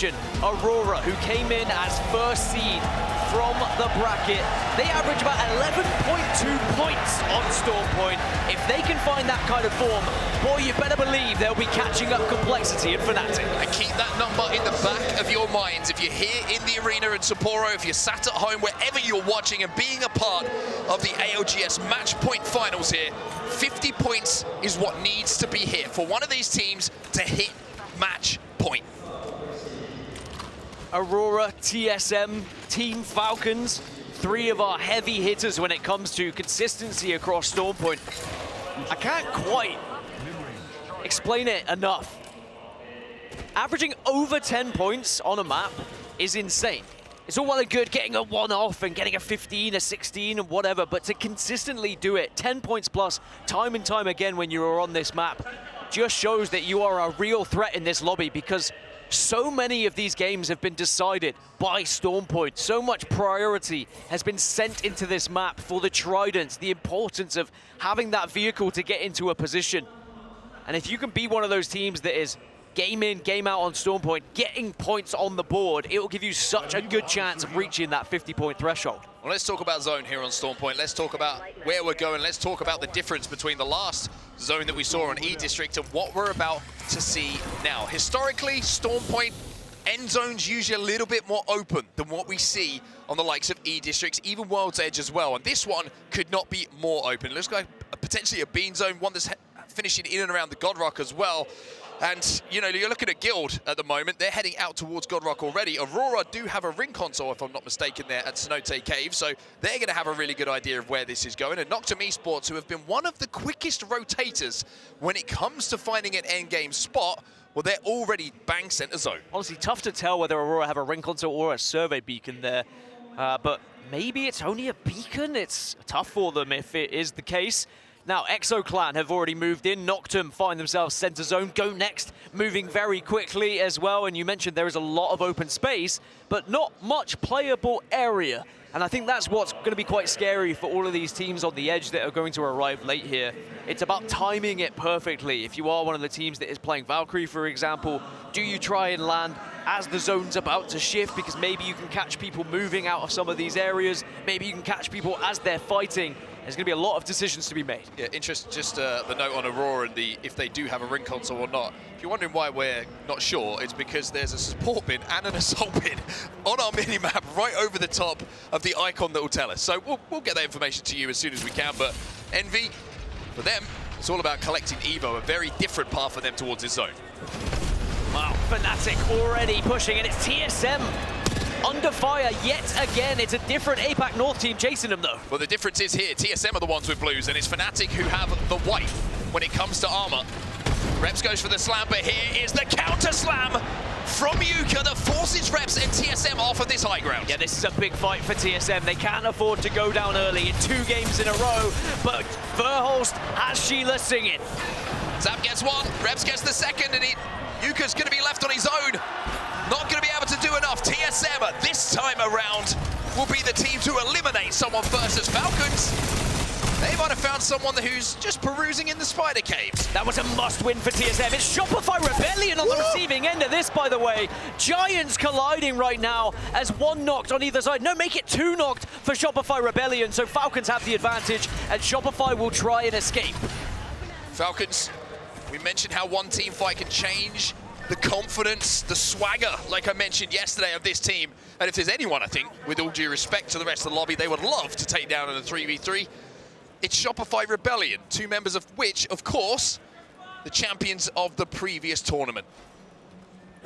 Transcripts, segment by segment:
Aurora, who came in as first seed from the bracket. They average about 11.2 points on Storm Point. If they can find that kind of form, boy, you better believe they'll be catching up Complexity and Fnatic. And keep that number in the back of your minds. If you're here in the arena in Sapporo, if you're sat at home, wherever you're watching and being a part of the ALGS Match Point Finals here, 50 points is what needs to be here for one of these teams to hit match point. Aurora, TSM, Team Falcons, three of our heavy hitters when it comes to consistency across Storm Point. I can't quite explain it enough. Averaging over 10 points on a map is insane. It's all well and good getting a one-off and getting a 15, a 16, and whatever, but to consistently do it, 10 points plus, time and time again when you are on this map, just shows that you are a real threat in this lobby, because so many of these games have been decided by Storm Point. So much priority has been sent into this map for the Tridents, the importance of having that vehicle to get into a position. And if you can be one of those teams that is game in, game out on Storm Point, getting points on the board, it will give you such a good chance of reaching that 50-point threshold. Well, let's talk about zone here on Storm Point. Let's talk about where we're going. Let's talk about the difference between the last zone that we saw on E-District and what we're about to see now. Historically, Storm Point end zone's usually a little bit more open than what we see on the likes of E-Districts, even World's Edge as well. And this one could not be more open. It looks like potentially a bean zone, one that's finishing in and around the God Rock as well. And, you know, you're looking at Guild at the moment. They're heading out towards God Rock already. Aurora do have a ring console, if I'm not mistaken, there at Cenote Cave. So they're going to have a really good idea of where this is going. And Noctum Esports, who have been one of the quickest rotators when it comes to finding an endgame spot, well, they're already bang center zone. Honestly, tough to tell whether Aurora have a ring console or a survey beacon there. But maybe it's only a beacon. It's tough for them if it is the case. Now, Exo Clan have already moved in. Noctum find themselves center zone. Go Next moving very quickly as well. And you mentioned there is a lot of open space, but not much playable area. And I think that's what's going to be quite scary for all of these teams on the edge that are going to arrive late here. It's about timing it perfectly. If you are one of the teams that is playing Valkyrie, for example, do you try and land as the zone's about to shift? Because maybe you can catch people moving out of some of these areas. Maybe you can catch people as they're fighting. There's going to be a lot of decisions to be made. Yeah, just the note on Aurora and if they do have a ring console or not. If you're wondering why we're not sure, it's because there's a support bin and an assault bin on our mini-map right over the top of the icon that will tell us. So we'll get that information to you as soon as we can. But Envy, for them, it's all about collecting Evo, a very different path for them towards this zone. Wow, Fnatic already pushing, and it's TSM under fire yet again. It's a different APAC North team chasing them, though. Well, the difference is here, TSM are the ones with blues, and it's Fnatic who have the white when it comes to armor. Reps goes for the slam, but here is the counter slam from Yuka that forces Reps and TSM off of this high ground. Yeah, this is a big fight for TSM. They can't afford to go down early in 2 games in a row, but Verholst has Sheila singing. Zap gets one, Reps gets the second, and Yuka's going to be left on his own. Not going to be able to do enough. TSM this time around will be the team to eliminate someone versus Falcons. They might have found someone who's just perusing in the spider caves. That was a must-win for TSM. It's Shopify Rebellion on the receiving end of this, by the way. Giants colliding right now as one knocked on either side. No, make it 2 knocked for Shopify Rebellion, so Falcons have the advantage, and Shopify will try and escape. Falcons, we mentioned how one team fight can change the confidence, the swagger, like I mentioned yesterday, of this team. And if there's anyone, I think, with all due respect to the rest of the lobby, they would love to take down in a 3v3, it's Shopify Rebellion, 2 members of which, of course, the champions of the previous tournament.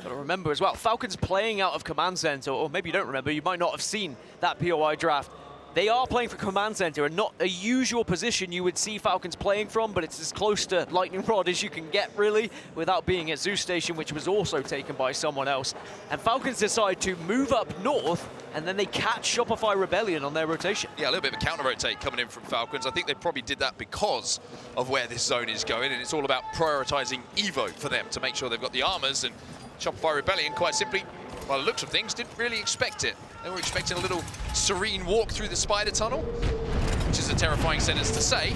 Got to remember as well, Falcons playing out of Command Center, or maybe you don't remember, you might not have seen that POI draft. They are playing for Command Center, and not a usual position you would see Falcons playing from, but it's as close to Lightning Rod as you can get, really, without being at Zeus Station, which was also taken by someone else. And Falcons decide to move up north, and then they catch Shopify Rebellion on their rotation. Yeah, a little bit of a counter-rotate coming in from Falcons. I think they probably did that because of where this zone is going, and it's all about prioritizing Evo for them to make sure they've got the armors, and Shopify Rebellion, quite simply, by the looks of things, didn't really expect it. They were expecting a little serene walk through the spider tunnel, which is a terrifying sentence to say,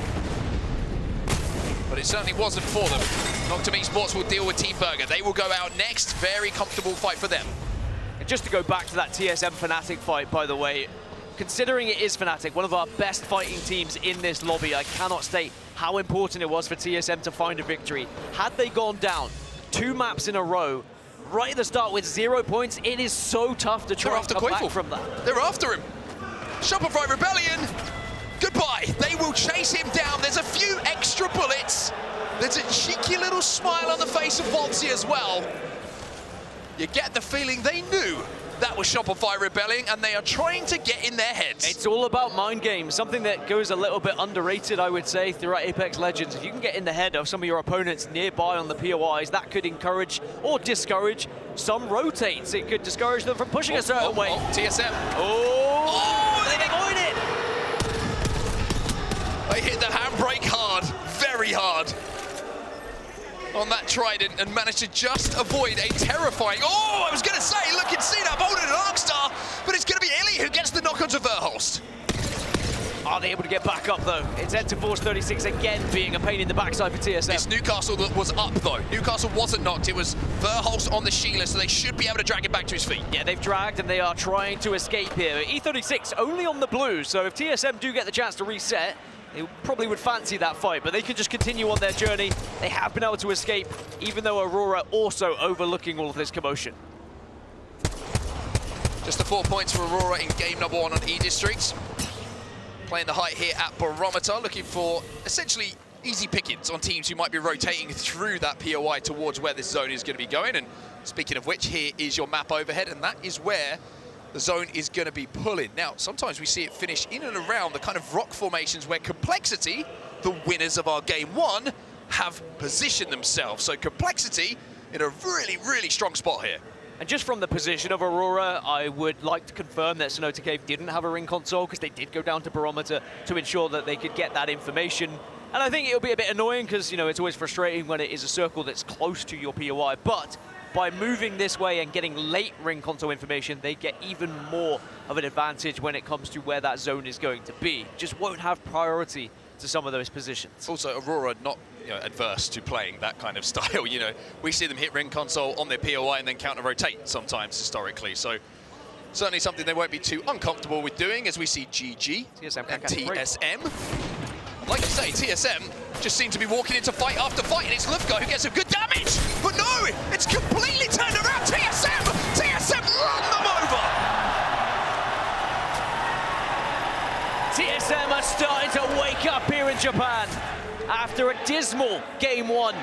but it certainly wasn't for them. Noctum Esports will deal with Team Burger. They will go out next. Very comfortable fight for them. And just to go back to that TSM Fnatic fight, by the way, considering it is Fnatic, one of our best fighting teams in this lobby, I cannot state how important it was for TSM to find a victory. Had they gone down 2 maps in a row, right at the start with 0 points, it is so tough to try and come back from that. They're after him. Shopify Rebellion, goodbye. They will chase him down. There's a few extra bullets. There's a cheeky little smile on the face of Voltsy as well. You get the feeling they knew that was Shopify Rebelling, and they are trying to get in their heads. It's all about mind games, something that goes a little bit underrated, I would say, throughout Apex Legends. If you can get in the head of some of your opponents nearby on the POIs, that could encourage or discourage some rotates. It could discourage them from pushing a certain way. TSM. They get going in. They hit the handbrake hard, very hard, on that Trident, and managed to just avoid a terrifying... Oh, I was going to say, look and see that molded an Arcstar, but it's going to be Illy who gets the knock onto Verhulst. Are they able to get back up, though? It's Enter Force 36 again being a pain in the backside for TSM. It's Newcastle that was up, though. Newcastle wasn't knocked. It was Verhulst on the Sheila, so they should be able to drag him back to his feet. Yeah, they've dragged, and they are trying to escape here. E36 only on the blue, so if TSM do get the chance to reset, they probably would fancy that fight, but they can just continue on their journey. They have been able to escape, even though Aurora also overlooking all of this commotion. Just the 4 points for Aurora in game number 1 on E-District. Playing the height here at Barometer, looking for essentially easy pickings on teams who might be rotating through that POI towards where this zone is going to be going. And speaking of which, here is your map overhead, and that is where the zone is going to be pulling. Now, sometimes we see it finish in and around the kind of rock formations where Complexity, the winners of our game 1, have positioned themselves. So Complexity in a really, really strong spot here. And just from the position of Aurora, I would like to confirm that Sonota Cave didn't have a ring console, because they did go down to Barometer to ensure that they could get that information. And I think it'll be a bit annoying, because, you know, it's always frustrating when it is a circle that's close to your POI, but by moving this way and getting late ring console information, they get even more of an advantage when it comes to where that zone is going to be. Just won't have priority to some of those positions. Also, Aurora not adverse to playing that kind of style. You know, we see them hit ring console on their POI and then counter-rotate sometimes historically. So certainly something they won't be too uncomfortable with doing, as we see GG and TSM. Like you say, TSM just seem to be walking into fight after fight, and it's Lufka who gets some good damage. But no, it's completely turned around. TSM run them over. TSM are starting to wake up here in Japan after a dismal game 1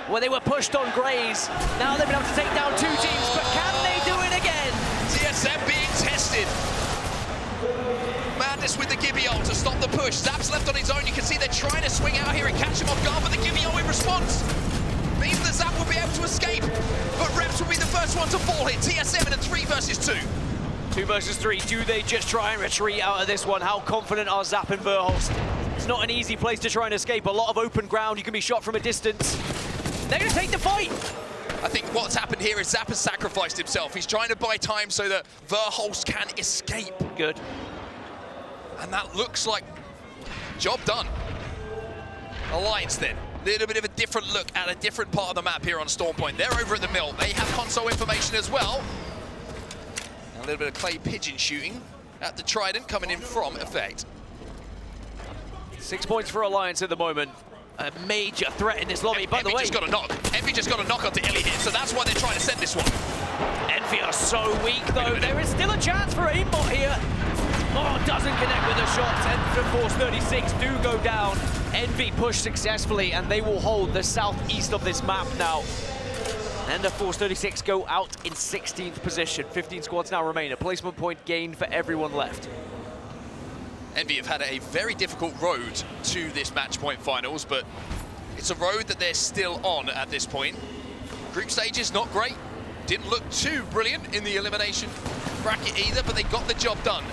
where they were pushed on Grays. Now they've been able to take down 2 teams, but can they do it again? TSM being tested. Madness with the Gibby ult to stop the push. Zap's left on his own. You can see they're trying to swing out here and catch him off guard, but the Gibby ult in response means that Zap will be able to escape. But Reps will be the first one to fall here. TSM in a 3 versus 2. 2 versus 3. Do they just try and retreat out of this one? How confident are Zap and Verhulst? It's not an easy place to try and escape. A lot of open ground. You can be shot from a distance. They're going to take the fight. I think what's happened here is Zap has sacrificed himself. He's trying to buy time so that Verhulst can escape. Good. And that looks like job done. Alliance then. Little bit of a different look at a different part of the map here on Storm Point. They're over at the mill. They have console information as well. And a little bit of clay pigeon shooting at the Trident coming in from Effect. 6 points for Alliance at the moment. A major threat in this lobby. By the way, just got a knock. Envy just got a knock onto Illy here, so that's why they're trying to send this one. Envy are so weak, though. There is still a chance for aimbot here. Oh, doesn't connect with the shots. Enter Force 36 do go down. Envy push successfully, and they will hold the southeast of this map now. Ender Force 36 go out in 16th position. 15 squads now remain. A placement point gained for everyone left. Envy have had a very difficult road to this match point finals, but it's a road that they're still on at this point. Group stages, not great. Didn't look too brilliant in the elimination bracket either, but they got the job done.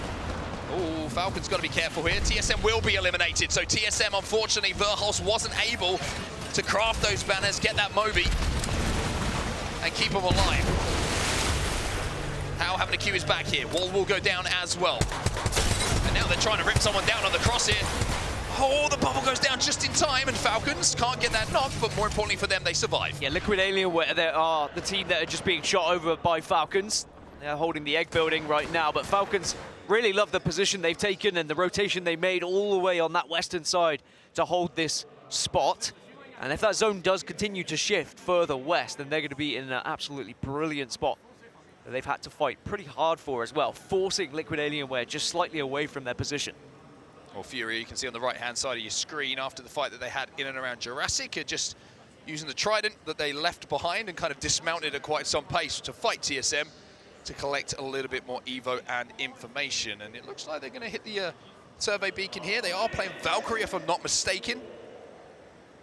Oh, Falcon's got to be careful here. TSM will be eliminated, so TSM, unfortunately, Verhulst wasn't able to craft those banners, get that Moby, and keep them alive. How having a Q is back here. Wall will go down as well. And now they're trying to rip someone down on the cross here. Oh, the bubble goes down just in time, and Falcons can't get that knock, but more importantly for them, they survive. Yeah, Liquid Alien, where they are the team that are just being shot over by Falcons. They're holding the egg building right now, but Falcons really love the position they've taken and the rotation they made all the way on that western side to hold this spot. And if that zone does continue to shift further west, then they're going to be in an absolutely brilliant spot that they've had to fight pretty hard for as well, forcing Liquid Alienware just slightly away from their position. Well, Fury, you can see on the right-hand side of your screen after the fight that they had in and around Jurassic, are just using the Trident that they left behind and kind of dismounted at quite some pace to fight TSM to collect a little bit more Evo and information. And it looks like they're going to hit the survey beacon here. They are playing Valkyrie, if I'm not mistaken,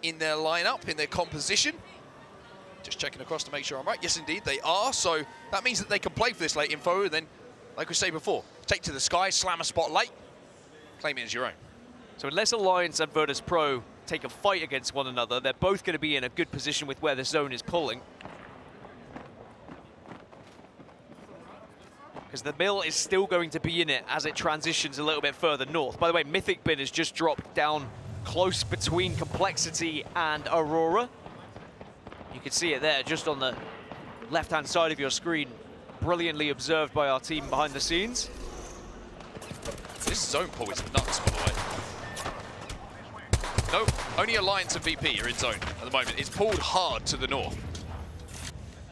in their lineup, in their composition. Just checking across to make sure I'm right. Yes, indeed, they are. So that means that they can play for this late info and then, like we say before, take to the sky, slam a spot late, claim it as your own. So unless Alliance and Virtus Pro take a fight against one another, they're both going to be in a good position with where the zone is pulling. Because the mill is still going to be in it as it transitions a little bit further north. By the way, Mythic Bin has just dropped down close between Complexity and Aurora. You can see it there just on the left-hand side of your screen. Brilliantly observed by our team behind the scenes. This zone pull is nuts, by the way. No, only Alliance and VP are in zone at the moment. It's pulled hard to the north.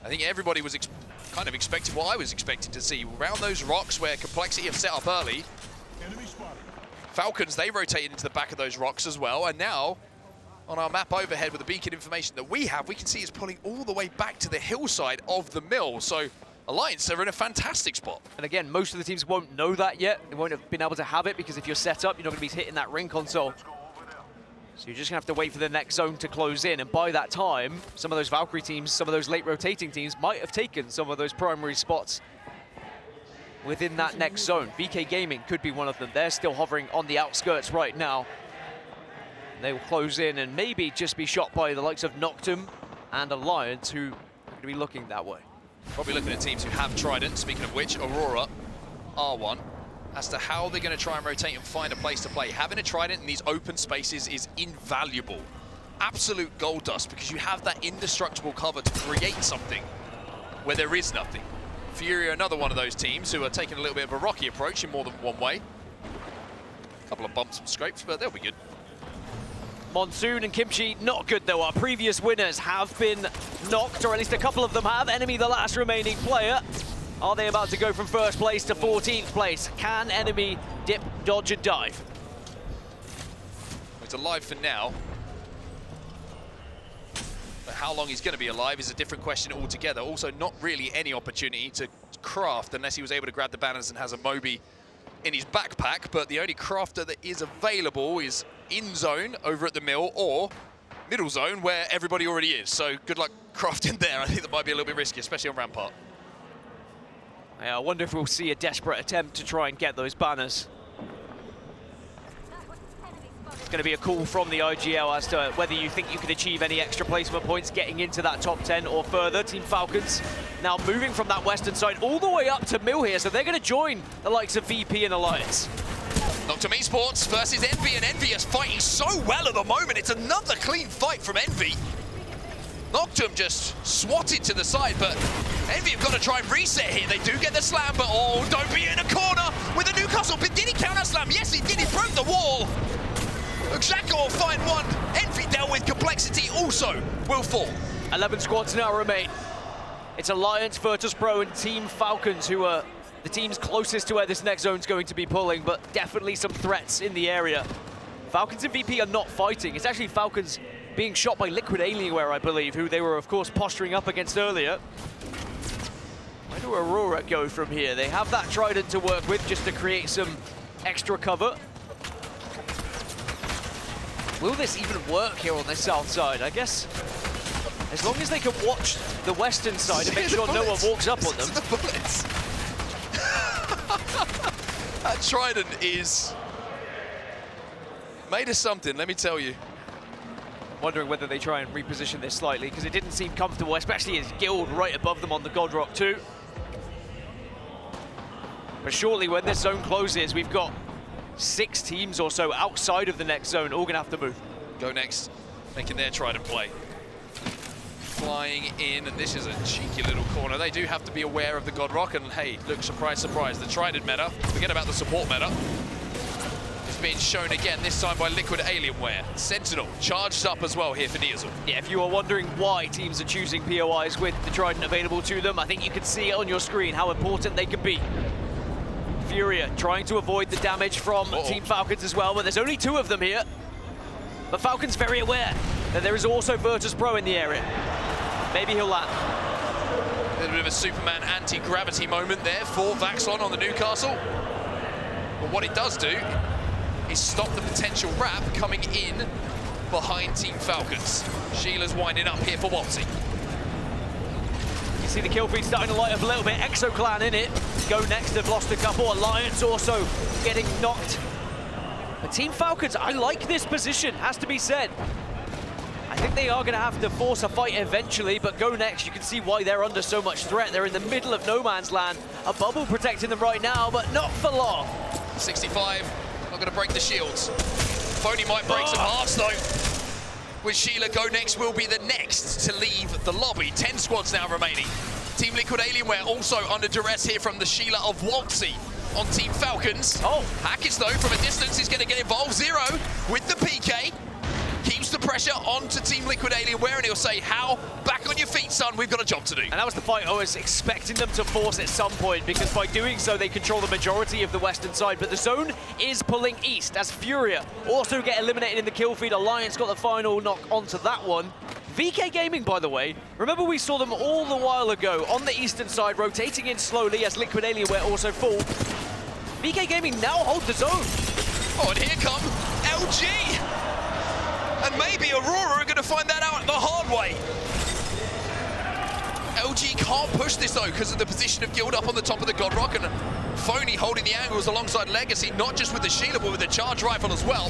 I think everybody was kind of expecting what I was expecting to see. Around those rocks where Complexity have set up early, Falcons, they rotated into the back of those rocks as well. And now, on our map overhead with the beacon information that we have, we can see it's pulling all the way back to the hillside of the mill. So Alliance are in a fantastic spot. And again, most of the teams won't know that yet. They won't have been able to have it because if you're set up, you're not going to be hitting that ring console. So you're just going to have to wait for the next zone to close in. And by that time, some of those Valkyrie teams, some of those late rotating teams might have taken some of those primary spots within that next zone. VK Gaming could be one of them. They're still hovering on the outskirts right now. They will close in and maybe just be shot by the likes of Noctum and Alliance, who are going to be looking that way. Probably looking at teams who have Trident. Speaking of which, Aurora are one. As to how they're going to try and rotate and find a place to play. Having a Trident in these open spaces is invaluable. Absolute gold dust, because you have that indestructible cover to create something where there is nothing. Fury are another one of those teams who are taking a little bit of a rocky approach in more than one way. A couple of bumps and scrapes, but they'll be good. Monsoon and Kimchi, not good though. Our previous winners have been knocked, or at least a couple of them have. Enemy, the last remaining player. Are they about to go from first place to 14th place? Can Enemy dip, dodge, and dive? It's alive for now. But how long he's going to be alive is a different question altogether. Also, not really any opportunity to craft unless he was able to grab the banners and has a Moby in his backpack. But the only crafter that is available is in zone over at the mill or middle zone where everybody already is. So good luck crafting there. I think that might be a little bit risky, especially on Rampart. Yeah, I wonder if we'll see a desperate attempt to try and get those banners. It's going to be a call from the IGL as to whether you think you can achieve any extra placement points getting into that top 10 or further. Team Falcons now moving from that western side all the way up to mill here, so they're going to join the likes of VP and Alliance. Noctum Esports versus Envy, and Envy is fighting so well at the moment. It's another clean fight from Envy. Noctum just swatted to the side, but Envy have got to try and reset here. They do get the slam, but oh, don't be in a corner with a Newcastle. But did he counter slam? Yes, he did. He broke the wall. Xhaka will find one. Envy dealt with Complexity also will fall. 11 squads now remain. It's Alliance, Virtus Pro, and Team Falcons who are the teams closest to where this next zone's going to be pulling, but definitely some threats in the area. Falcons and VP are not fighting. It's actually Falcons being shot by Liquid Alienware, I believe, who they were, of course, posturing up against earlier. Where do Aurora go from here? They have that Trident to work with just to create some extra cover. Will this even work here on the south side? I guess as long as they can watch the western side and make sure no one walks up on them. The bullets. That Trident is made of something, let me tell you. Wondering whether they try and reposition this slightly, because it didn't seem comfortable, especially as Guild right above them on the God Rock too. But surely when this zone closes, we've got 6 teams or so outside of the next zone, all gonna have to move. Go next, making their Trident play. flying in, and this is a cheeky little corner. They do have to be aware of the God Rock, and hey, look, surprise, surprise, the Trident meta. Forget about the support meta. It's being shown again, this time by Liquid Alienware. Sentinel charged up as well here for Niazul. Yeah, if you are wondering why teams are choosing POIs with the Trident available to them, I think you can see it on your screen how important they can be. Furia trying to avoid the damage from Team Falcons as well, but there's only 2 of them here. But Falcon's very aware that there is also Virtus Pro in the area. Maybe he'll land. A little bit of a Superman anti-gravity moment there for Vaxlon on the Newcastle. But what it does do is stop the potential wrap coming in behind Team Falcons. Sheila's winding up here for Waltzy. You see the kill feed starting to light up a little bit. ExoClan in it. Go Next have lost a couple. Alliance also getting knocked. But Team Falcons, I like this position, has to be said. I think they are going to have to force a fight eventually, but Go Next, you can see why they're under so much threat. They're in the middle of no man's land. A bubble protecting them right now, but not for long. 65, not going to break the shields. Phony might break some hearts though. With Sheila, Go Next will be the next to leave the lobby. 10 squads now remaining. Team Liquid Alienware also under duress here from the Sheila of Waltzy on Team Falcons. Hackett though from a distance is going to get involved. Z-o-o with the PK. Keeps the pressure onto Team Liquid Alienware, and he'll say, "How? Back on your feet, son, we've got a job to do." And that was the fight I was expecting them to force at some point, because by doing so, they control the majority of the western side. But the zone is pulling east as Furia also get eliminated in the kill feed. Alliance got the final knock onto that one. VK Gaming, by the way, remember we saw them all the while ago on the eastern side, rotating in slowly as Liquid Alienware also fall. VK Gaming now hold the zone. Oh, and here come LG! And maybe Aurora are going to find that out the hard way. LG can't push this though because of the position of Guild up on the top of the God Rock, and Phony holding the angles alongside Legacy, not just with the Sheila but with the charge rifle as well.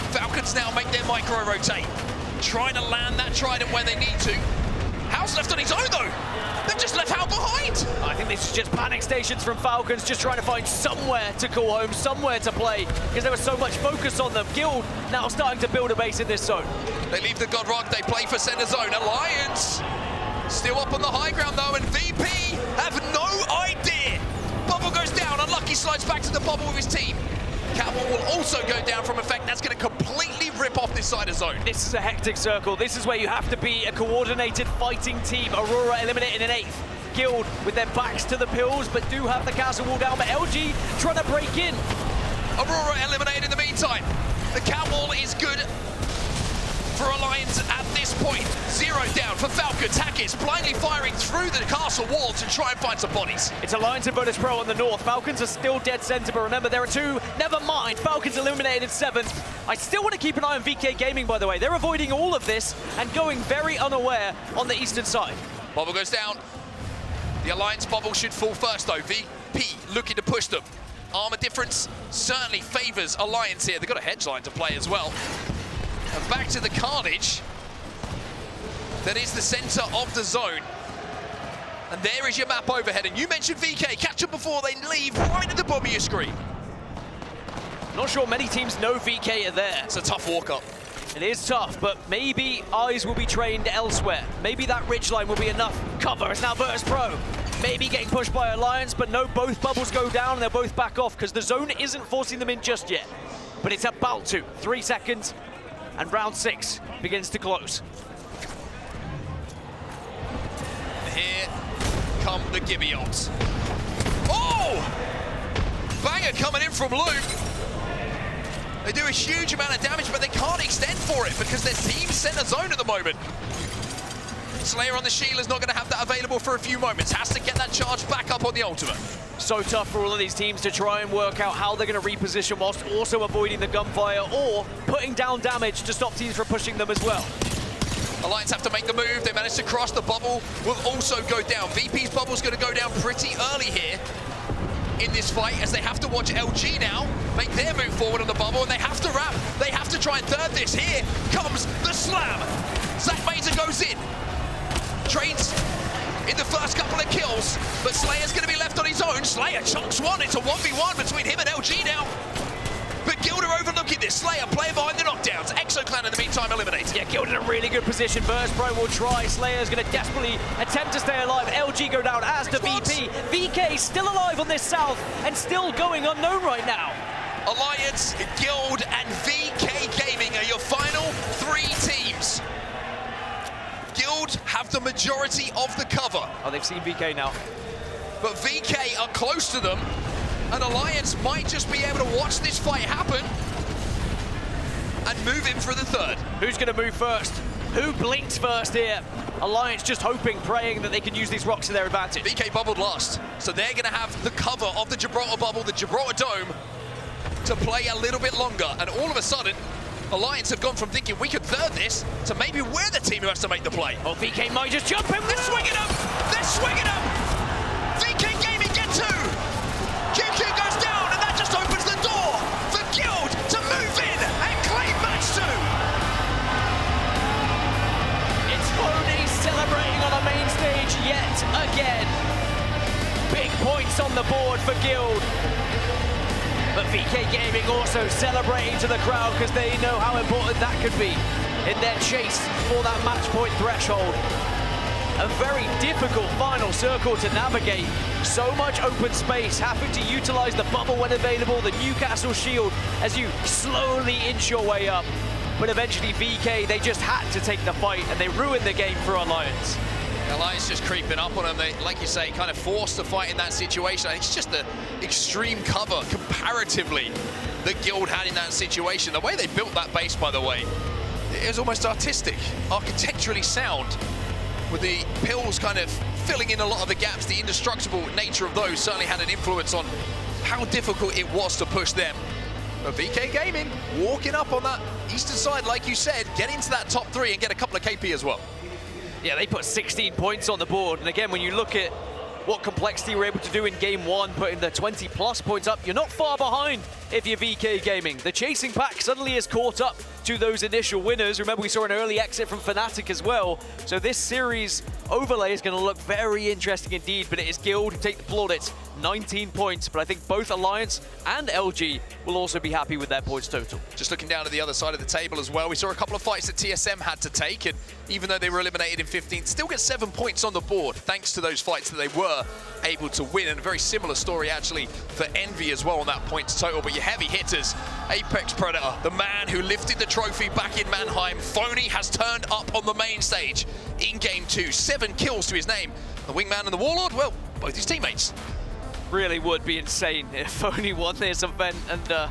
Falcons now make their micro rotate, trying to land that Trident where they need to. House left on his own though. They've just left Hal behind. I think this is just panic stations from Falcons, just trying to find somewhere to call home, somewhere to play, because there was so much focus on them. Guild now starting to build a base in this zone. They leave the God Rock, they play for center zone. Alliance still up on the high ground though, and VP have no idea. Bubble goes down, Unlucky slides back to the bubble with his team. Catwalk will also go down from effect. That's going to completely rip off this side of zone. This is a hectic circle. This is where you have to be a coordinated fighting team. Aurora eliminated in 8th. Guild with their backs to the pills, but do have the castle wall down. But LG trying to break in. Aurora eliminated in the meantime. The catwall is good for Alliance at this point. 0 down for Falcons. Hackett blindly firing through the castle wall to try and find some bodies. It's Alliance and Virtus Pro on the north. Falcons are still dead center, but remember, there are 2. Never mind. Falcons eliminated in 7th. I still want to keep an eye on VK Gaming, by the way. They're avoiding all of this and going very unaware on the eastern side. Bubble goes down. The Alliance bubble should fall first, though. VP looking to push them. Armor difference certainly favors Alliance here. They've got a hedge line to play as well. And back to the carnage. That is the center of the zone. And there is your map overhead. And you mentioned VK. Catch them before they leave right at the bottom of your screen. Not sure many teams know VK are there. It's a tough walk-up. It is tough, but maybe eyes will be trained elsewhere. Maybe that ridge line will be enough cover. It's now Virtus Pro. Maybe getting pushed by Alliance, but no, both bubbles go down and they'll both back off because the zone isn't forcing them in just yet. But it's about to. 3 seconds. And round 6 begins to close. Here come the Gibbions. Oh! Banger coming in from Luke. They do a huge amount of damage, but they can't extend for it because their team center zone at the moment. Slayer on the shield is not going to have that available for a few moments. Has to get that charge back up on the ultimate. So tough for all of these teams to try and work out how they're going to reposition whilst also avoiding the gunfire or putting down damage to stop teams from pushing them as well. Alliance have to make the move. They managed to cross. The bubble will also go down. VP's bubble's going to go down pretty early here in this fight as they have to watch LG now make their move forward on the bubble, and they have to wrap. They have to try and third this. Here comes the slam. Zach Mazer goes in. Trains in the first couple of kills, but Slayer's going to be left on his own. Slayer chunks one. It's a 1v1 between him and LG now. But Gilda over the look at this. Slayer player behind the knockdowns. ExoClan in the meantime eliminated. Yeah, Guild in a really good position. Burst Pro will try. Slayer's going to desperately attempt to stay alive. LG go down as to VP. VK still alive on this south and still going unknown right now. Alliance, Guild, and VK Gaming are your final 3 teams. Guild have the majority of the cover. Oh, they've seen VK now. But VK are close to them, and Alliance might just be able to watch this fight happen and move in for the third. Who's going to move first? Who blinks first here? Alliance just hoping, praying that they can use these rocks to their advantage. VK bubbled last, so they're going to have the cover of the Gibraltar bubble, the Gibraltar Dome, to play a little bit longer. And all of a sudden, Alliance have gone from thinking we could third this to maybe we're the team who has to make the play. Oh, VK might just jump in. They're swinging them! They're swinging them! VK Gaming get 2! QQ goes down, and that just opens the door for Guild to move in and claim match 2! It's Phony celebrating on the main stage yet again. Big points on the board for Guild. But VK Gaming also celebrating to the crowd because they know how important that could be in their chase for that match point threshold. A very difficult final circle to navigate. So much open space, having to utilize the bubble when available, the Newcastle shield as you slowly inch your way up. But eventually VK, they just had to take the fight and they ruined the game for Alliance. Alliance just creeping up on them. They, like you say, kind of forced to fight in that situation. It's just the extreme cover comparatively that Guild had in that situation. The way they built that base, by the way, it was almost artistic, architecturally sound, with the pills kind of filling in a lot of the gaps. The indestructible nature of those certainly had an influence on how difficult it was to push them. But VK Gaming walking up on that eastern side, like you said, get into that top 3 and get a couple of KP as well. Yeah, they put 16 points on the board. And again, when you look at what Complexity were able to do in game 1, putting the 20+ points up, you're not far behind if you're VK Gaming. The chasing pack suddenly is caught up to those initial winners. Remember, we saw an early exit from Fnatic as well. So this series overlay is going to look very interesting indeed, but it is Guild who take the plaudits, 19 points. But I think both Alliance and LG will also be happy with their points total. Just looking down at the other side of the table as well, we saw a couple of fights that TSM had to take, and even though they were eliminated in 15th, still get 7 points on the board thanks to those fights that they were able to win. And a very similar story actually for Envy as well on that points total. But your heavy hitters, Apex Predator, the man who lifted the trophy back in Mannheim, Phony has turned up on the main stage in game 2. 7 kills to his name. The Wingman and the Warlord, well, both his teammates. Really would be insane if Phony won this event. And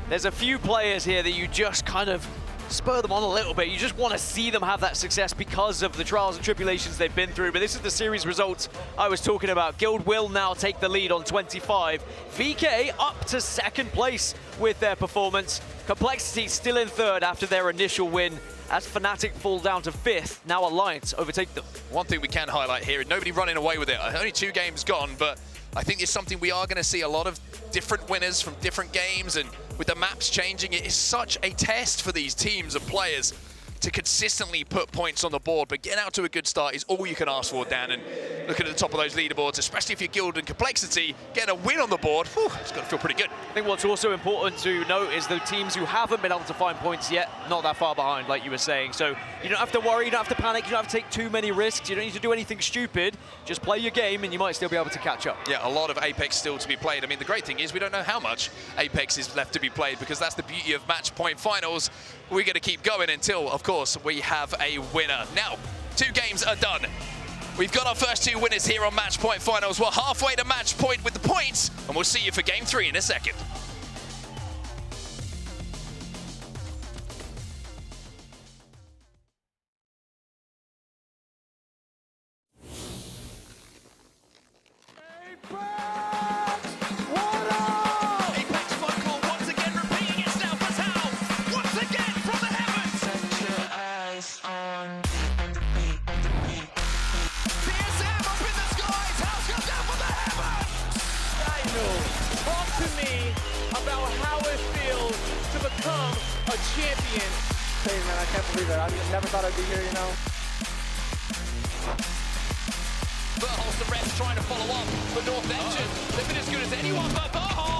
there's a few players here that you just kind of spur them on a little bit. You just want to see them have that success because of the trials and tribulations they've been through. But this is the series results I was talking about. Guild will now take the lead on 25. VK up to 2nd place with their performance. Complexity still in 3rd after their initial win, as Fnatic fall down to 5th. Now Alliance overtake them. One thing we can highlight here, nobody running away with it. Only 2 games gone, but I think it's something we are going to see a lot of different winners from different games, and with the maps changing, it is such a test for these teams and players to consistently put points on the board. But getting out to a good start is all you can ask for, Dan. And looking at the top of those leaderboards, especially if you're Guild and Complexity, getting a win on the board, whew, it's got to feel pretty good. I think what's also important to note is the teams who haven't been able to find points yet, not that far behind, like you were saying. So you don't have to worry, you don't have to panic, you don't have to take too many risks, you don't need to do anything stupid. Just play your game and you might still be able to catch up. Yeah, a lot of Apex still to be played. I mean, the great thing is we don't know how much Apex is left to be played, because that's the beauty of match point finals. We're going to keep going until, of course, we have a winner. Now, 2 games are done. We've got our first 2 winners here on Match Point Finals. We're halfway to match point with the points, and we'll see you for game 3 in a second. Champion. Hey man, I can't believe it. I never thought I'd be here, you know. Burholz, the refs trying to follow up for North Engine. They've been as good as anyone, but Burholz!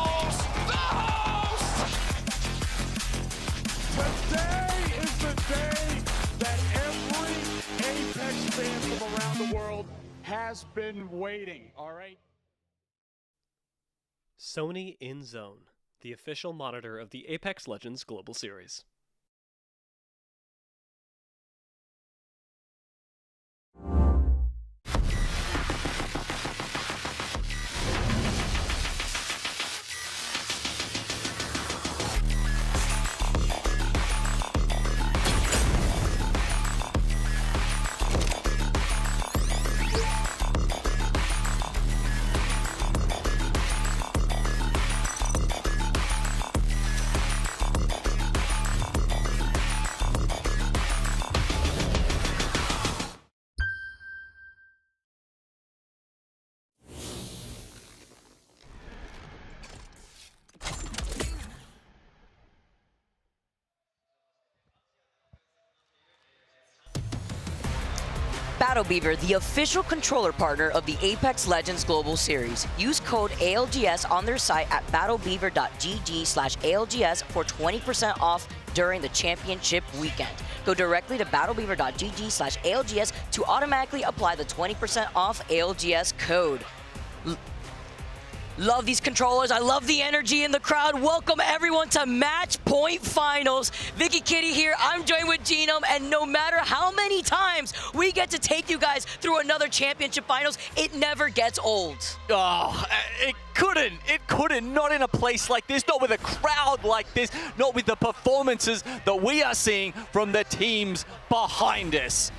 has been waiting, all right? Sony In Zone, the official monitor of the Apex Legends Global Series. Battle Beaver, the official controller partner of the Apex Legends Global Series. Use code ALGS on their site at battlebeaver.gg/ALGS for 20% off during the championship weekend. Go directly to battlebeaver.gg/ALGS to automatically apply the 20% off ALGS code. Love these controllers. I love the energy in the crowd. Welcome everyone to Match Point Finals. Vicky Kitty here. I'm joined with Genome, and no matter how many times we get to take you guys through another championship finals, it never gets old. Oh, it couldn't. Not in a place like this, not with a crowd like this, not with the performances that we are seeing from the teams behind us.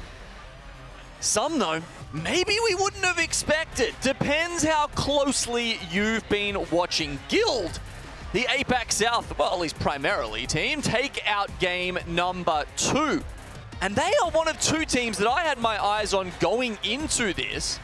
Some, though, maybe we wouldn't have expected. Depends how closely you've been watching. Guild, the Apex South, well, at least primarily team, take out game number 2. And they are one of 2 teams that I had my eyes on going into this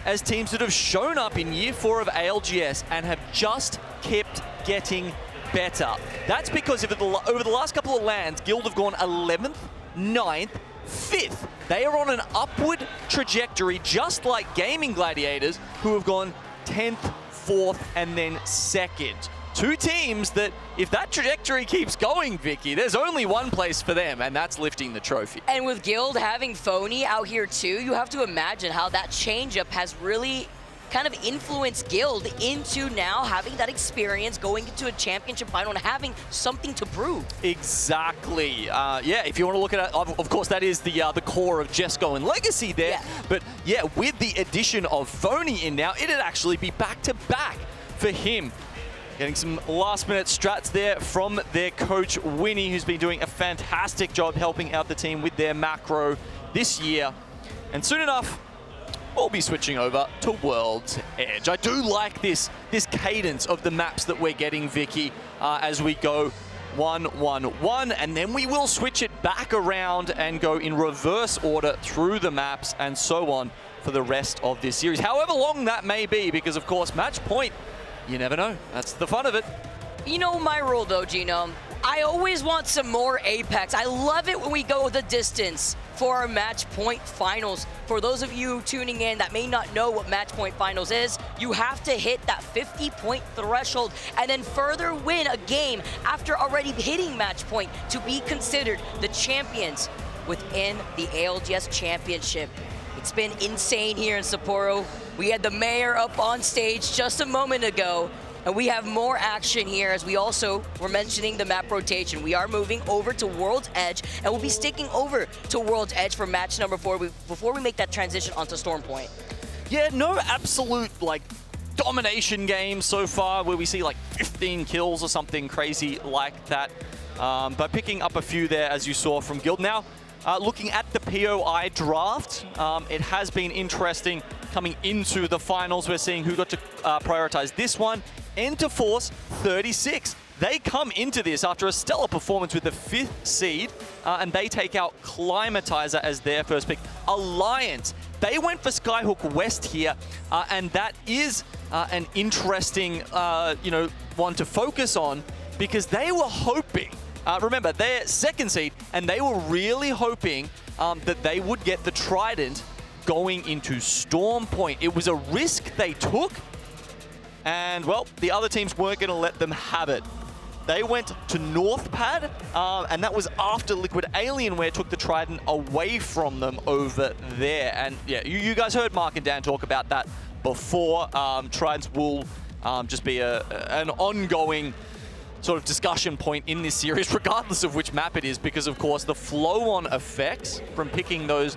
as teams that have shown up in year 4 of ALGS and have just kept getting better. That's because over the last couple of lands, Guild have gone 11th, 9th, 5th. They are on an upward trajectory, just like Gaming Gladiators, who have gone 10th, 4th, and then 2nd. 2 teams that, if that trajectory keeps going, Vicky, there's only one place for them, and that's lifting the trophy. And with Guild having Phony out here too, you have to imagine how that changeup has really kind of influenced Guild into now having that experience going into a championship final and having something to prove. Exactly. Yeah, if you want to look at it, of course, that is the core of Jesco and Legacy there. Yeah. But yeah, with the addition of Phony in now, it'd actually be back-to-back for him. Getting some last-minute strats there from their coach, Winnie, who's been doing a fantastic job helping out the team with their macro this year. And soon enough, we'll be switching over to World's Edge. I do like this cadence of the maps that we're getting, Vicky, as we go 1-1-1, and then we will switch it back around and go in reverse order through the maps and so on for the rest of this series. However long that may be, because of course, match point, you never know. That's the fun of it. You know my rule though, Genome. I always want some more Apex. I love it when we go the distance for our Match Point Finals. For those of you tuning in that may not know what Match Point Finals is, you have to hit that 50-point threshold and then further win a game after already hitting Match Point to be considered the champions within the ALGS Championship. It's been insane here in Sapporo. We had the mayor up on stage just a moment ago, and we have more action here as we also were mentioning the map rotation. We are moving over to World's Edge, and we'll be sticking over to World's Edge for match number 4 before we make that transition onto Storm Point. Yeah, no absolute, domination game so far where we see, 15 kills or something crazy like that. But picking up a few there, as you saw from Guild. Now, looking at the POI draft, it has been interesting coming into the finals. We're seeing who got to prioritize this one. Enter Force 36. They come into this after a stellar performance with the 5th seed, and they take out Climatizer as their first pick. Alliance, they went for Skyhook West here, and that is an interesting, one to focus on because they were hoping, remember, they're 2nd seed, and they were really hoping that they would get the Trident going into Storm Point. It was a risk they took, and, well, the other teams weren't going to let them have it. They went to North Pad, and that was after Liquid Alienware took the Trident away from them over there. And yeah, you guys heard Mark and Dan talk about that before. Tridents will just be an ongoing sort of discussion point in this series, regardless of which map it is, because of course the flow-on effects from picking those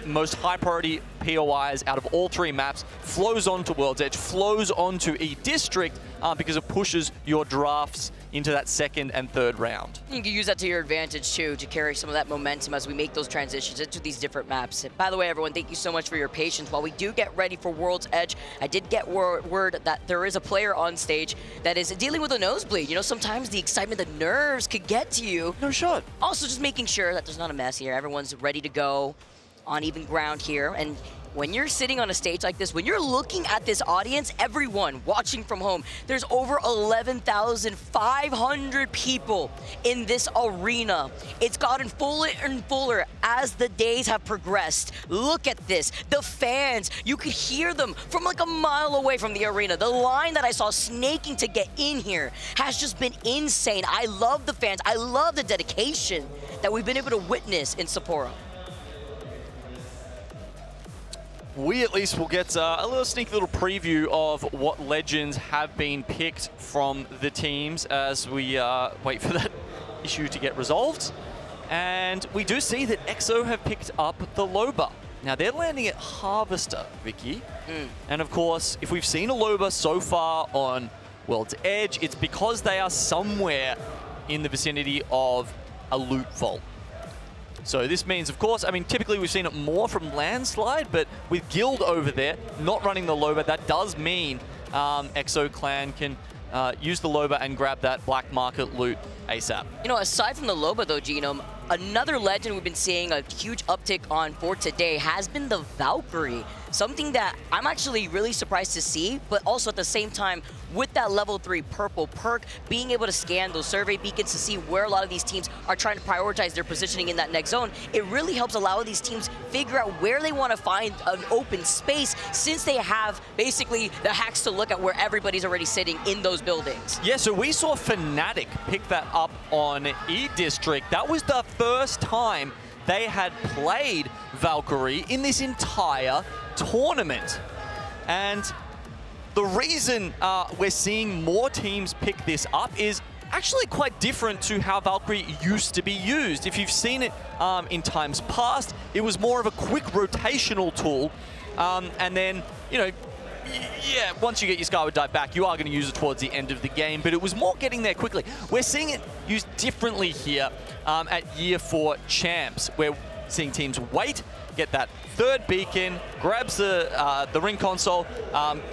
most high-priority POIs out of all three maps flows onto World's Edge, flows onto E-District, because it pushes your drafts into that second and third round. You can use that to your advantage too, to carry some of that momentum as we make those transitions into these different maps. And by the way, everyone, thank you so much for your patience. While we do get ready for World's Edge, I did get word that there is a player on stage that is dealing with a nosebleed. You know, sometimes the excitement, the nerves could get to you. No shot. Also, just making sure that there's not a mess here. Everyone's ready to go on even ground here. And when you're sitting on a stage like this, when you're looking at this audience, everyone watching from home, there's over 11,500 people in this arena. It's gotten fuller and fuller as the days have progressed. Look at this. The fans, you could hear them from like a mile away from the arena. The line that I saw snaking to get in here has just been insane. I love the fans. I love the dedication that we've been able to witness in Sapporo. We at least will get a little sneaky little preview of what legends have been picked from the teams as we wait for that issue to get resolved. And we do see that EXO have picked up the Loba. Now they're landing at Harvester, Vicky. And of course, if we've seen a Loba so far on World's Edge, it's because they are somewhere in the vicinity of a loot vault. So this means, of course, I mean, typically we've seen it more from Landslide, but with Guild over there, not running the Loba, that does mean EXO Clan can use the Loba and grab that black market loot ASAP. You know, aside from the Loba though, Genome, another legend we've been seeing a huge uptick on for today has been the Valkyrie. Something that I'm actually really surprised to see, but also at the same time, with that level 3 purple perk, being able to scan those survey beacons to see where a lot of these teams are trying to prioritize their positioning in that next zone, it really helps allow these teams figure out where they want to find an open space, since they have basically the hacks to look at where everybody's already sitting in those buildings. Yeah, so we saw Fnatic pick that up on E-District. That was the first time they had played Valkyrie in this entire tournament. And the reason we're seeing more teams pick this up is actually quite different to how Valkyrie used to be used. If you've seen it in times past, it was more of a quick rotational tool. And then, you know, yeah, once you get your Skyward Dive back, you are going to use it towards the end of the game, but it was more getting there quickly. We're seeing it used differently here at Year 4 Champs. We're seeing teams wait, get that third beacon, grabs the ring console,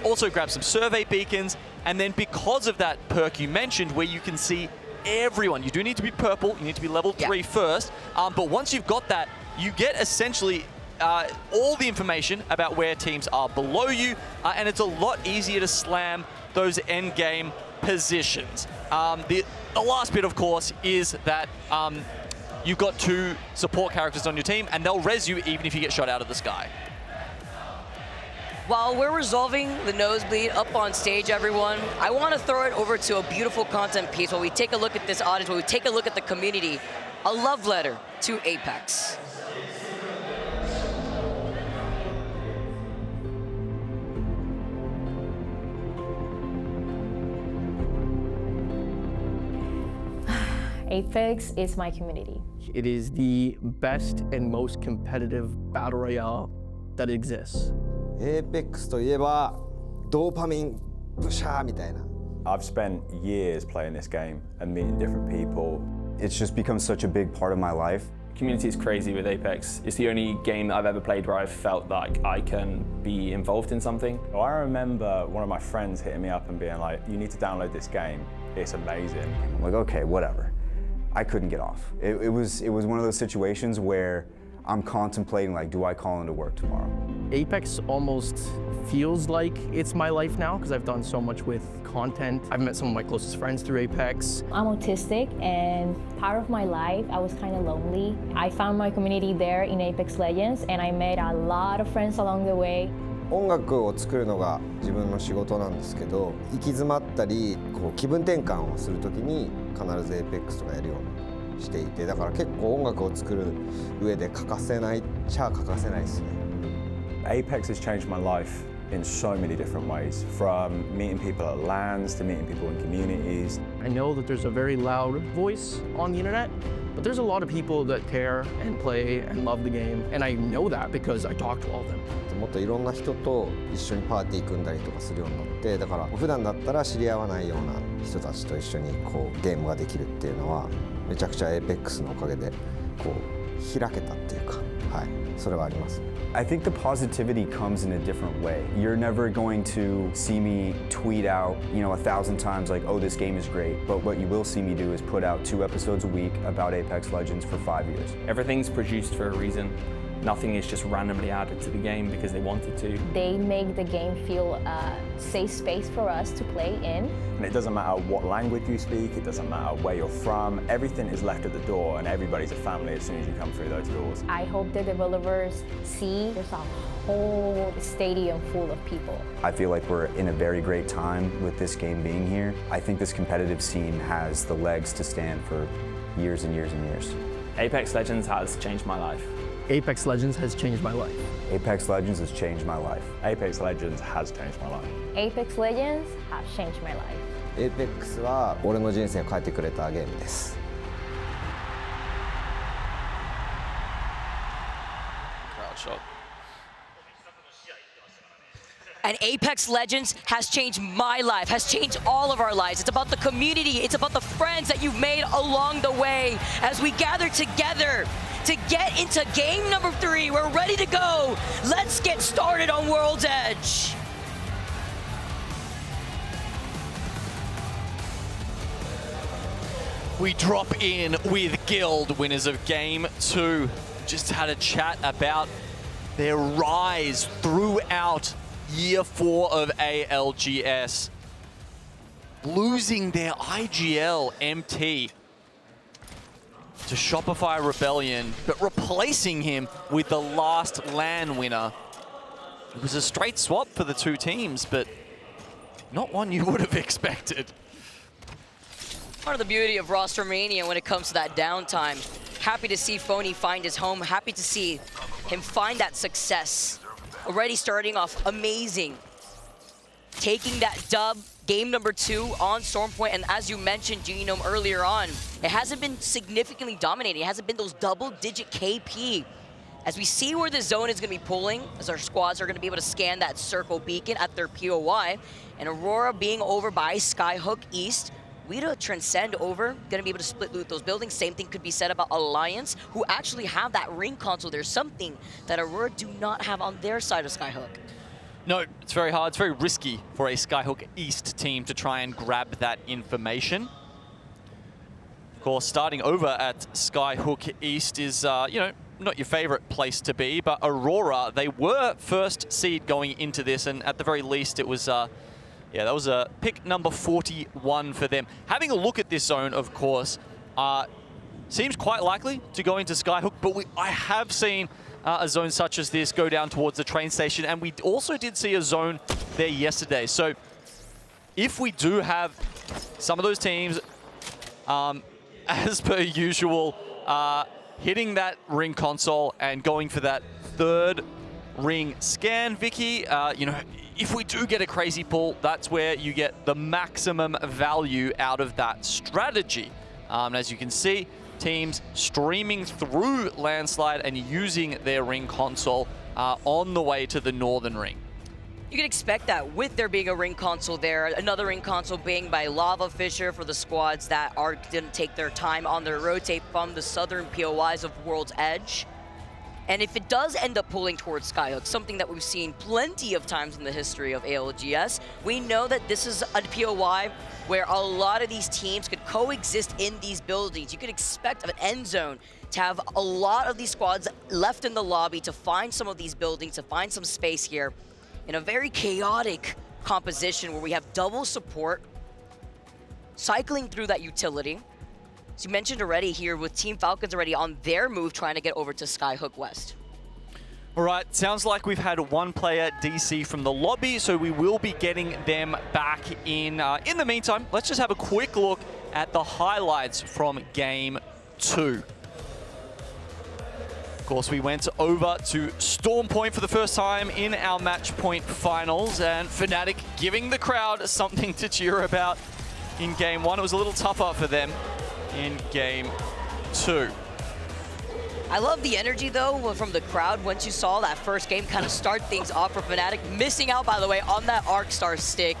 also grabs some survey beacons, and then because of that perk you mentioned, where you can see everyone, you do need to be purple, you need to be level 3 first, but once you've got that, you get essentially all the information about where teams are below you, and it's a lot easier to slam those end game positions. The last bit, of course, is that you've got 2 support characters on your team, and they'll res you even if you get shot out of the sky. While we're resolving the nosebleed up on stage, everyone, I want to throw it over to a beautiful content piece while we take a look at this audience, while we take a look at the community, a love letter to Apex. Apex is my community. It is the best and most competitive battle royale that exists. Apex といえばドーパミンブシャーみたいな。I've spent years playing this game and meeting different people. It's just become such a big part of my life. Community is crazy with Apex. It's the only game that I've ever played where I've felt like I can be involved in something. Well, I remember one of my friends hitting me up and being like, you need to download this game. It's amazing. I'm like, okay, whatever. I couldn't get off. It was one of those situations where I'm contemplating, like, do I call into work tomorrow? Apex almost feels like it's my life now because I've done so much with content. I've met some of my closest friends through Apex. I'm autistic, and part of my life I was kind of lonely. I found my community there in Apex Legends, and I made a lot of friends along the way. 音楽を作るのが自分の仕事なんですけど、行き詰まったりこう気分転換をするときに必ず APEX とかやるようにしていて、だから結構音楽を作る上で欠かせないっちゃ欠かせないですね。 APEX has changed my life in so many different ways, from meeting people at LANs to meeting people in communities. I know that there's a very loud voice on the internet, but there's a lot of people that care and play and love the game, and I know that because I talk to all of them. もっといろんな人と一緒にパーティー組んだりとかするようになって、だから普段だったら知り合わないような人たちと一緒にこうゲームができるっていうのはめちゃくちゃ APEX のおかげでこう開けたっていうか、はい、それはあります。I think the positivity comes in a different way. You're never going to see me tweet out, 1,000 times like, oh, this game is great. But what you will see me do is put out 2 episodes a week about Apex Legends for 5 years. Everything's produced for a reason. Nothing is just randomly added to the game because they wanted to. They make the game feel a safe space for us to play in. And it doesn't matter what language you speak, it doesn't matter where you're from, everything is left at the door and everybody's a family as soon as you come through those doors. I hope the developers see there's a whole stadium full of people. I feel like we're in a very great time with this game being here. I think this competitive scene has the legs to stand for years and years and years. Apex Legends has changed my life. Apex Legends has changed my life. Apex Legends has changed my life. Apex Legends has changed my life. Apex Legends have changed my life. APEX は俺の人生を変えてくれたゲームです。Crowd shot. And Apex Legends has changed my life, has changed all of our lives. It's about the community, it's about the friends that you've made along the way as we gather together to get into game number 3. We're ready to go. Let's get started on World's Edge. We drop in with Guild, winners of Game 2. Just had a chat about their rise throughout Year 4 of ALGS. Losing their IGL MT to Shopify Rebellion, but replacing him with the last LAN winner. It was a straight swap for the two teams, but not one you would have expected. Part of the beauty of roster mania when it comes to that downtime. Happy to see Phony find his home. Happy to see him find that success. Already starting off amazing. Taking that dub, game number 2 on Stormpoint, and as you mentioned, Genome, earlier on, it hasn't been significantly dominating. It hasn't been those double-digit KP. As we see where the zone is going to be pulling, as our squads are going to be able to scan that circle beacon at their POI, and Aurora being over by Skyhook East, Weeda Transcend over, going to be able to split loot those buildings. Same thing could be said about Alliance, who actually have that ring console. There's something that Aurora do not have on their side of Skyhook. No, it's very hard. It's very risky for a Skyhook East team to try and grab that information. Of course, starting over at Skyhook East is, not your favorite place to be, but Aurora, they were first seed going into this, and at the very least it was, that was a pick number 41 for them. Having a look at this zone, of course, seems quite likely to go into Skyhook, but I have seen a zone such as this go down towards the train station, and we also did see a zone there yesterday. So if we do have some of those teams, as per usual, hitting that ring console and going for that third ring scan, Vicky, if we do get a crazy pull, that's where you get the maximum value out of that strategy. As you can see, teams streaming through Landslide and using their ring console on the way to the northern ring. You can expect that with there being a ring console there, another ring console being by Lava Fisher for the squads that didn't take their time on their rotate from the southern POIs of World's Edge. And if it does end up pulling towards Skyhook, something that we've seen plenty of times in the history of ALGS, we know that this is a POI where a lot of these teams could coexist in these buildings. You could expect an end zone to have a lot of these squads left in the lobby to find some of these buildings, to find some space here in a very chaotic composition where we have double support cycling through that utility. As you mentioned already here with Team Falcons already on their move trying to get over to Skyhook West. All right, sounds like we've had one player DC from the lobby, so we will be getting them back in. In the meantime, let's just have a quick look at the highlights from Game 2. Of course, we went over to Storm Point for the first time in our match point finals, and Fnatic giving the crowd something to cheer about in Game 1. It was a little tougher for them in Game 2. I love the energy, though, from the crowd once you saw that first game kind of start things off for Fnatic. Missing out, by the way, on that Arc Star stick.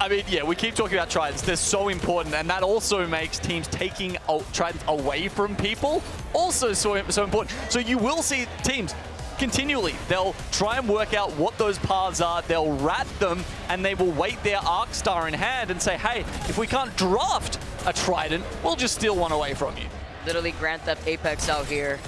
I mean, yeah, we keep talking about Tridents. They're so important, and that also makes teams taking Tridents away from people also so important. So you will see teams continually. They'll try and work out what those paths are. They'll rat them, and they will wait their Arc Star in hand and say, hey, if we can't draft a Trident, we'll just steal one away from you. Literally Grand Theft Apex out here.